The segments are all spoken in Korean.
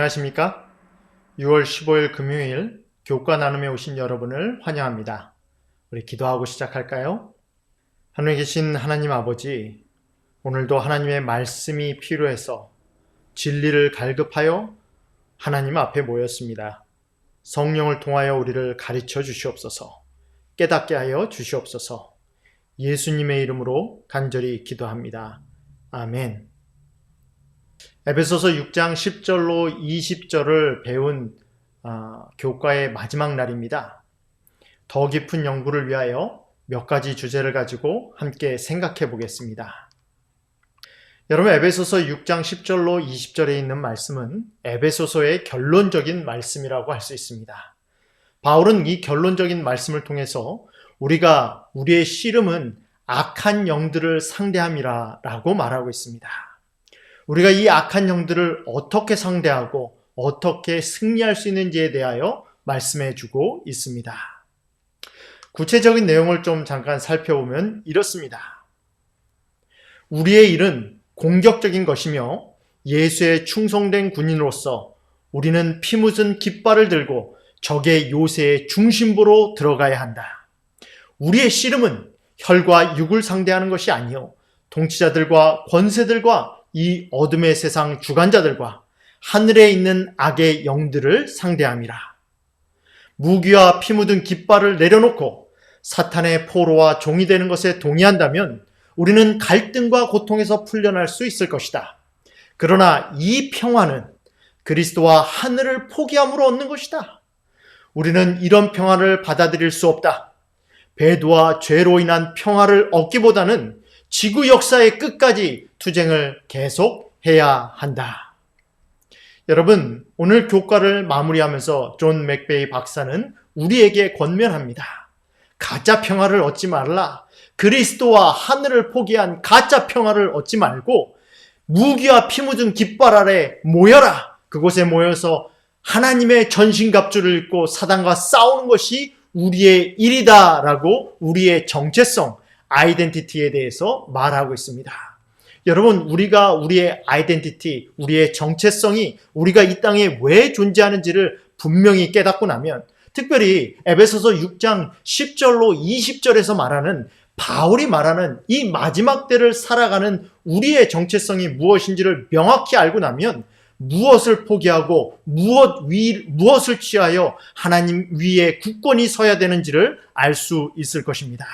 안녕하십니까? 6월 15일 금요일 교과 나눔에 오신 여러분을 환영합니다. 우리 기도하고 시작할까요? 하늘에 계신 하나님 아버지, 오늘도 하나님의 말씀이 필요해서 진리를 갈급하여 하나님 앞에 모였습니다. 성령을 통하여 우리를 가르쳐 주시옵소서, 깨닫게 하여 주시옵소서. 예수님의 이름으로 간절히 기도합니다. 아멘. 에베소서 6장 10절로 20절을 배운 교과의 마지막 날입니다. 더 깊은 연구를 위하여 몇 가지 주제를 가지고 함께 생각해 보겠습니다. 여러분, 에베소서 6장 10절로 20절에 있는 말씀은 에베소서의 결론적인 말씀이라고 할 수 있습니다. 바울은 이 결론적인 말씀을 통해서 우리의 씨름은 악한 영들을 상대함이라 라고 말하고 있습니다. 우리가 이 악한 영들을 어떻게 상대하고 어떻게 승리할 수 있는지에 대하여 말씀해 주고 있습니다. 구체적인 내용을 좀 잠깐 살펴보면 이렇습니다. 우리의 일은 공격적인 것이며 예수의 충성된 군인으로서 우리는 피 묻은 깃발을 들고 적의 요새의 중심부로 들어가야 한다. 우리의 씨름은 혈과 육을 상대하는 것이 아니요 통치자들과 권세들과 이 어둠의 세상 주관자들과 하늘에 있는 악의 영들을 상대함이라. 무기와 피 묻은 깃발을 내려놓고 사탄의 포로와 종이 되는 것에 동의한다면 우리는 갈등과 고통에서 풀려날 수 있을 것이다. 그러나 이 평화는 그리스도와 하늘을 포기함으로 얻는 것이다. 우리는 이런 평화를 받아들일 수 없다. 배도와 죄로 인한 평화를 얻기보다는 지구 역사의 끝까지 투쟁을 계속해야 한다. 여러분, 오늘 교과를 마무리하면서 존 맥베이 박사는 우리에게 권면합니다. 가짜 평화를 얻지 말라. 그리스도와 하늘을 포기한 가짜 평화를 얻지 말고 무기와 피 묻은 깃발 아래 모여라. 그곳에 모여서 하나님의 전신갑주를 입고 사단과 싸우는 것이 우리의 일이다라고 우리의 정체성, 아이덴티티에 대해서 말하고 있습니다. 여러분, 우리가 우리의 아이덴티티, 우리의 정체성이 우리가 이 땅에 왜 존재하는지를 분명히 깨닫고 나면, 특별히 에베소서 6장 10절로 20절에서 말하는 바울이 말하는 이 마지막 때를 살아가는 우리의 정체성이 무엇인지를 명확히 알고 나면 무엇을 포기하고 무엇을 취하여 하나님 위에 굳건히 서야 되는지를 알 수 있을 것입니다.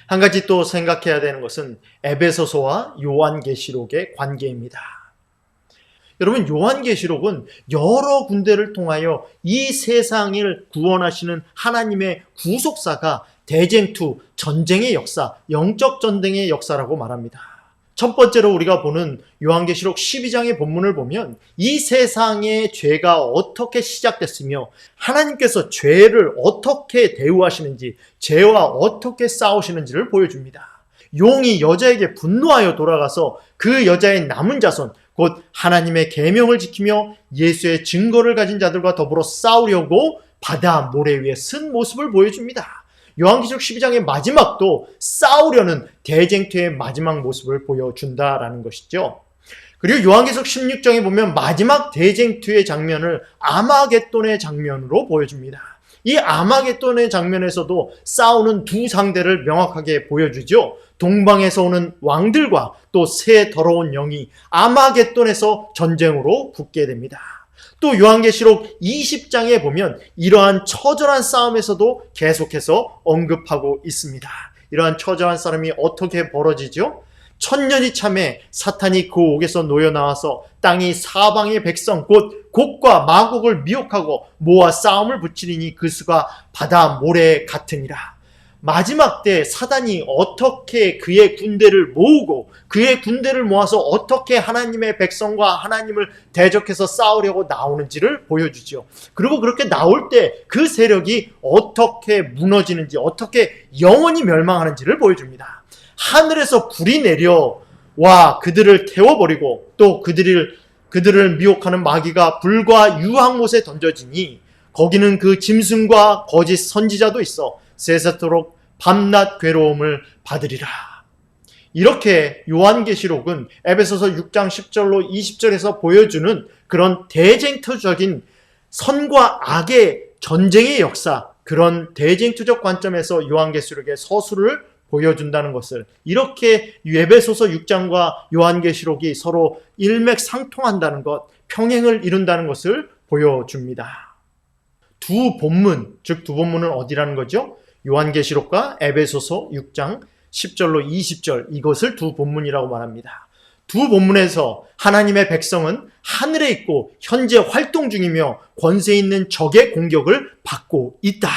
한 가지 또 생각해야 되는 것은 에베소서와 요한계시록의 관계입니다. 여러분, 요한계시록은 여러 군데를 통하여 이 세상을 구원하시는 하나님의 구속사가 대쟁투, 전쟁의 역사, 영적 전쟁의 역사라고 말합니다. 첫 번째로 우리가 보는 요한계시록 12장의 본문을 보면 이 세상의 죄가 어떻게 시작됐으며 하나님께서 죄를 어떻게 대우하시는지, 죄와 어떻게 싸우시는지를 보여줍니다. 용이 여자에게 분노하여 돌아가서 그 여자의 남은 자손, 곧 하나님의 계명을 지키며 예수의 증거를 가진 자들과 더불어 싸우려고 바다 모래 위에 쓴 모습을 보여줍니다. 요한계시록 12장의 마지막도 싸우려는 대쟁투의 마지막 모습을 보여준다라는 것이죠. 그리고 요한계시록 16장에 보면 마지막 대쟁투의 장면을 아마겟돈의 장면으로 보여줍니다. 이 아마겟돈의 장면에서도 싸우는 두 상대를 명확하게 보여주죠. 동방에서 오는 왕들과 또 새 더러운 영이 아마겟돈에서 전쟁으로 붙게 됩니다. 또 요한계시록 20장에 보면 이러한 처절한 싸움에서도 계속해서 언급하고 있습니다. 이러한 처절한 싸움이 어떻게 벌어지죠? 천년이 참에 사탄이 그 옥에서 놓여 나와서 땅이 사방의 백성 곧 곡과 마곡을 미혹하고 모아 싸움을 붙이리니 그 수가 바다 모래 같으니라. 마지막 때 사단이 어떻게 그의 군대를 모으고 그의 군대를 모아서 어떻게 하나님의 백성과 하나님을 대적해서 싸우려고 나오는지를 보여주죠. 그리고 그렇게 나올 때 그 세력이 어떻게 무너지는지, 어떻게 영원히 멸망하는지를 보여줍니다. 하늘에서 불이 내려와 그들을 태워버리고 또 그들을 미혹하는 마귀가 불과 유황못에 던져지니 거기는 그 짐승과 거짓 선지자도 있어 세세토록 밤낮 괴로움을 받으리라. 이렇게 요한계시록은 에베소서 6장 10절로 20절에서 보여주는 그런 대쟁투적인 선과 악의 전쟁의 역사, 그런 대쟁투적 관점에서 요한계시록의 서술을 보여준다는 것을, 이렇게 에베소서 6장과 요한계시록이 서로 일맥상통한다는 것, 평행을 이룬다는 것을 보여줍니다. 두 본문, 즉 두 본문은 어디라는 거죠? 요한계시록과 에베소서 6장 10절로 20절, 이것을 두 본문이라고 말합니다. 두 본문에서 하나님의 백성은 하늘에 있고 현재 활동 중이며 권세 있는 적의 공격을 받고 있다.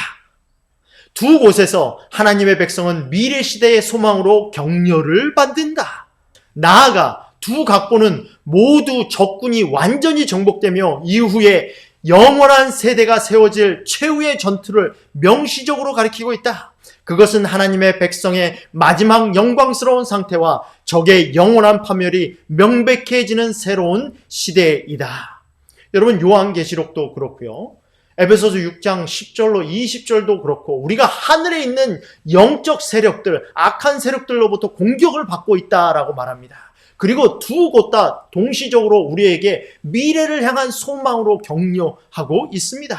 두 곳에서 하나님의 백성은 미래 시대의 소망으로 격려를 받는다. 나아가 두 각본은 모두 적군이 완전히 정복되며 이후에 영원한 세대가 세워질 최후의 전투를 명시적으로 가리키고 있다. 그것은 하나님의 백성의 마지막 영광스러운 상태와 적의 영원한 파멸이 명백해지는 새로운 시대이다. 여러분, 요한계시록도 그렇고요. 에베소서 6장 10절로 20절도 그렇고, 우리가 하늘에 있는 영적 세력들, 악한 세력들로부터 공격을 받고 있다라고 말합니다. 그리고 두 곳 다 동시적으로 우리에게 미래를 향한 소망으로 격려하고 있습니다.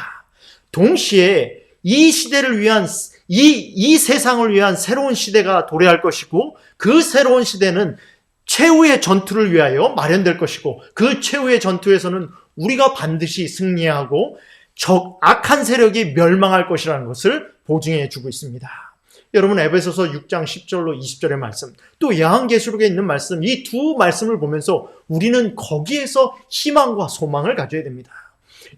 동시에 이 시대를 위한, 이 세상을 위한 새로운 시대가 도래할 것이고, 그 새로운 시대는 최후의 전투를 위하여 마련될 것이고, 그 최후의 전투에서는 우리가 반드시 승리하고 악한 세력이 멸망할 것이라는 것을 보증해 주고 있습니다. 여러분, 에베소서 6장 10절로 20절의 말씀, 또 요한계시록에 있는 말씀, 이 두 말씀을 보면서 우리는 거기에서 희망과 소망을 가져야 됩니다.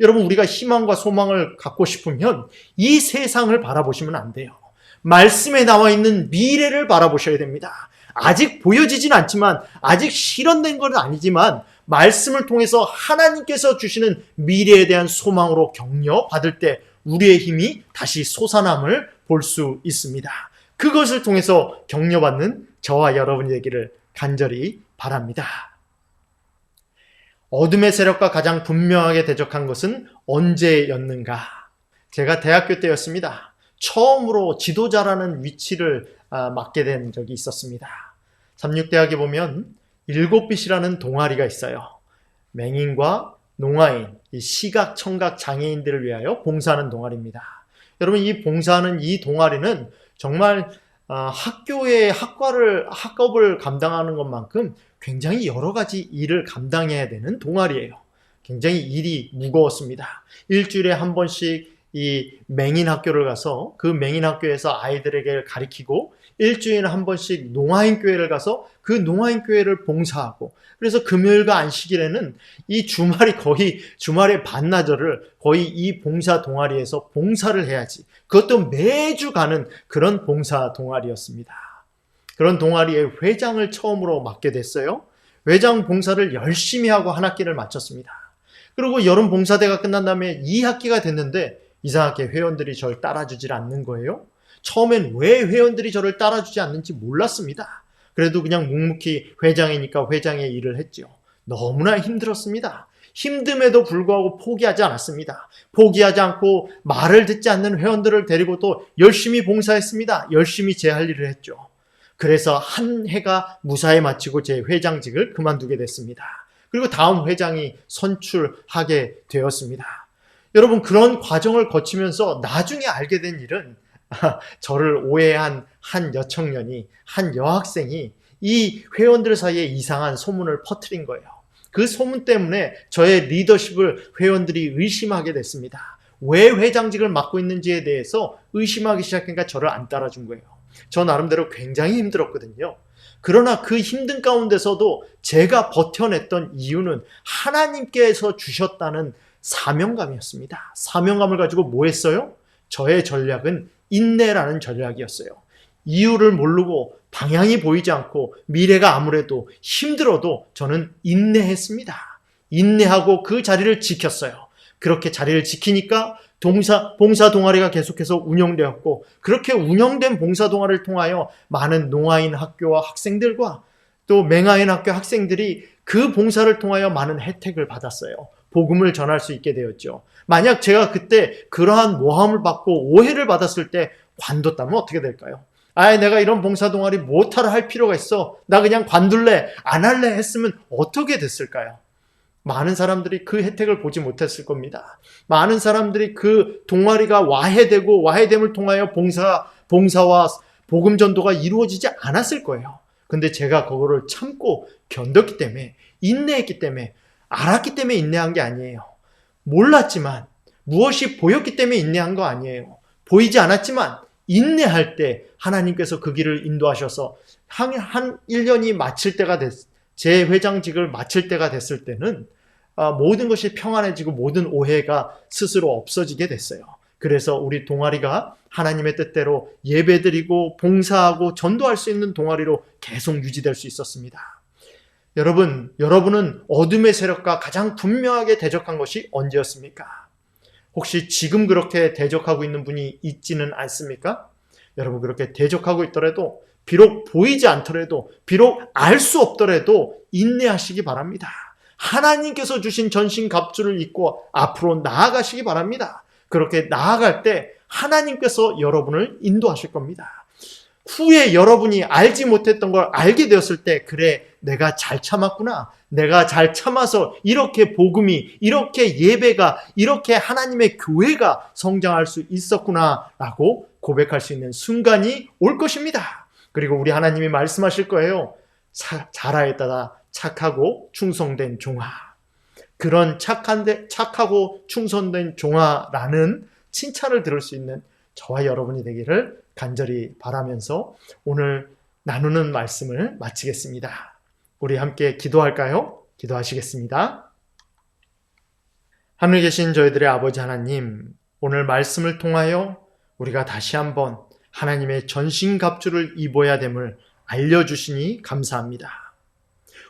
여러분, 우리가 희망과 소망을 갖고 싶으면 이 세상을 바라보시면 안 돼요. 말씀에 나와 있는 미래를 바라보셔야 됩니다. 아직 보여지진 않지만, 아직 실현된 건 아니지만, 말씀을 통해서 하나님께서 주시는 미래에 대한 소망으로 격려받을 때 우리의 힘이 다시 솟아남을 볼 수 있습니다. 그것을 통해서 격려받는 저와 여러분이 되기를 간절히 바랍니다. 어둠의 세력과 가장 분명하게 대적한 것은 언제였는가? 제가 대학교 때였습니다. 처음으로 지도자라는 위치를 맡게 된 적이 있었습니다. 삼육대학에 보면 7빛이라는 동아리가 있어요. 맹인과 농아인, 이 시각, 청각 장애인들을 위하여 봉사하는 동아리입니다. 여러분, 이 봉사하는 이 동아리는 정말 학교의 학업을 감당하는 것만큼 굉장히 여러 가지 일을 감당해야 되는 동아리예요. 굉장히 일이 무거웠습니다. 일주일에 한 번씩 이 맹인 학교를 가서 그 맹인 학교에서 아이들에게 가르치고, 일주일에 한 번씩 농아인 교회를 가서 그 농아인 교회를 봉사하고, 그래서 금요일과 안식일에는 이 주말의 반나절을 거의 이 봉사 동아리에서 봉사를 해야지, 그것도 매주 가는 그런 봉사 동아리였습니다. 그런 동아리의 회장을 처음으로 맡게 됐어요. 회장 봉사를 열심히 하고 한 학기를 마쳤습니다. 그리고 여름 봉사대가 끝난 다음에 2학기가 됐는데 이상하게 회원들이 저를 따라주질 않는 거예요. 처음엔 왜 회원들이 저를 따라주지 않는지 몰랐습니다. 그래도 그냥 묵묵히 회장이니까 회장의 일을 했죠. 너무나 힘들었습니다. 힘듦에도 불구하고 포기하지 않았습니다. 포기하지 않고 말을 듣지 않는 회원들을 데리고 또 열심히 봉사했습니다. 열심히 제 할 일을 했죠. 그래서 한 해가 무사히 마치고 제 회장직을 그만두게 됐습니다. 그리고 다음 회장이 선출하게 되었습니다. 여러분, 그런 과정을 거치면서 나중에 알게 된 일은, 저를 오해한 한 여청년이, 한 여학생이 이 회원들 사이에 이상한 소문을 퍼뜨린 거예요. 그 소문 때문에 저의 리더십을 회원들이 의심하게 됐습니다. 왜 회장직을 맡고 있는지에 대해서 의심하기 시작하니까 저를 안 따라준 거예요. 저 나름대로 굉장히 힘들었거든요. 그러나 그 힘든 가운데서도 제가 버텨냈던 이유는 하나님께서 주셨다는 사명감이었습니다. 사명감을 가지고 뭐 했어요? 저의 전략은 인내라는 전략이었어요. 이유를 모르고 방향이 보이지 않고 미래가 아무래도 힘들어도 저는 인내했습니다. 인내하고 그 자리를 지켰어요. 그렇게 자리를 지키니까 봉사 동아리가 계속해서 운영되었고, 그렇게 운영된 봉사 동아리를 통하여 많은 농아인 학교와 학생들과 또 맹아인 학교 학생들이 그 봉사를 통하여 많은 혜택을 받았어요. 복음을 전할 수 있게 되었죠. 만약 제가 그때 그러한 모함을 받고 오해를 받았을 때 관뒀다면 어떻게 될까요? 아이, 내가 이런 봉사 동아리 못하러 할 필요가 있어. 나 그냥 관둘래. 안 할래 했으면 어떻게 됐을까요? 많은 사람들이 그 혜택을 보지 못했을 겁니다. 많은 사람들이 그 동아리가 와해되고 와해됨을 통하여 봉사와 복음 전도가 이루어지지 않았을 거예요. 근데 제가 그거를 참고 견뎠기 때문에, 인내했기 때문에, 알았기 때문에 인내한 게 아니에요. 몰랐지만 무엇이 보였기 때문에 인내한 거 아니에요. 보이지 않았지만 인내할 때 하나님께서 그 길을 인도하셔서 한 1년이 마칠 때가 제 회장직을 마칠 때가 됐을 때는 모든 것이 평안해지고 모든 오해가 스스로 없어지게 됐어요. 그래서 우리 동아리가 하나님의 뜻대로 예배드리고 봉사하고 전도할 수 있는 동아리로 계속 유지될 수 있었습니다. 여러분은 어둠의 세력과 가장 분명하게 대적한 것이 언제였습니까? 혹시 지금 그렇게 대적하고 있는 분이 있지는 않습니까? 여러분, 그렇게 대적하고 있더라도, 비록 보이지 않더라도, 비록 알 수 없더라도 인내하시기 바랍니다. 하나님께서 주신 전신갑주를 입고 앞으로 나아가시기 바랍니다. 그렇게 나아갈 때 하나님께서 여러분을 인도하실 겁니다. 후에 여러분이 알지 못했던 걸 알게 되었을 때, 그래, 내가 잘 참았구나. 내가 잘 참아서 이렇게 복음이, 이렇게 예배가, 이렇게 하나님의 교회가 성장할 수 있었구나 라고 고백할 수 있는 순간이 올 것입니다. 그리고 우리 하나님이 말씀하실 거예요. 잘하였다, 착하고 충성된 종아. 그런 착하고 충성된 종아라는 칭찬을 들을 수 있는 저와 여러분이 되기를 간절히 바라면서 오늘 나누는 말씀을 마치겠습니다. 우리 함께 기도할까요? 기도하시겠습니다. 하늘에 계신 저희들의 아버지 하나님, 오늘 말씀을 통하여 우리가 다시 한번 하나님의 전신갑주를 입어야 됨을 알려주시니 감사합니다.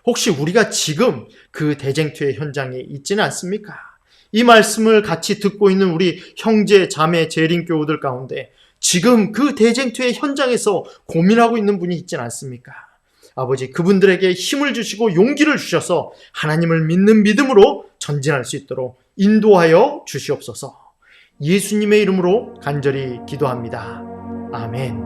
혹시 우리가 지금 그 대쟁투의 현장에 있지는 않습니까? 이 말씀을 같이 듣고 있는 우리 형제, 자매, 재림교우들 가운데 지금 그 대쟁투의 현장에서 고민하고 있는 분이 있지는 않습니까? 아버지, 그분들에게 힘을 주시고 용기를 주셔서 하나님을 믿는 믿음으로 전진할 수 있도록 인도하여 주시옵소서. 예수님의 이름으로 간절히 기도합니다. 아멘.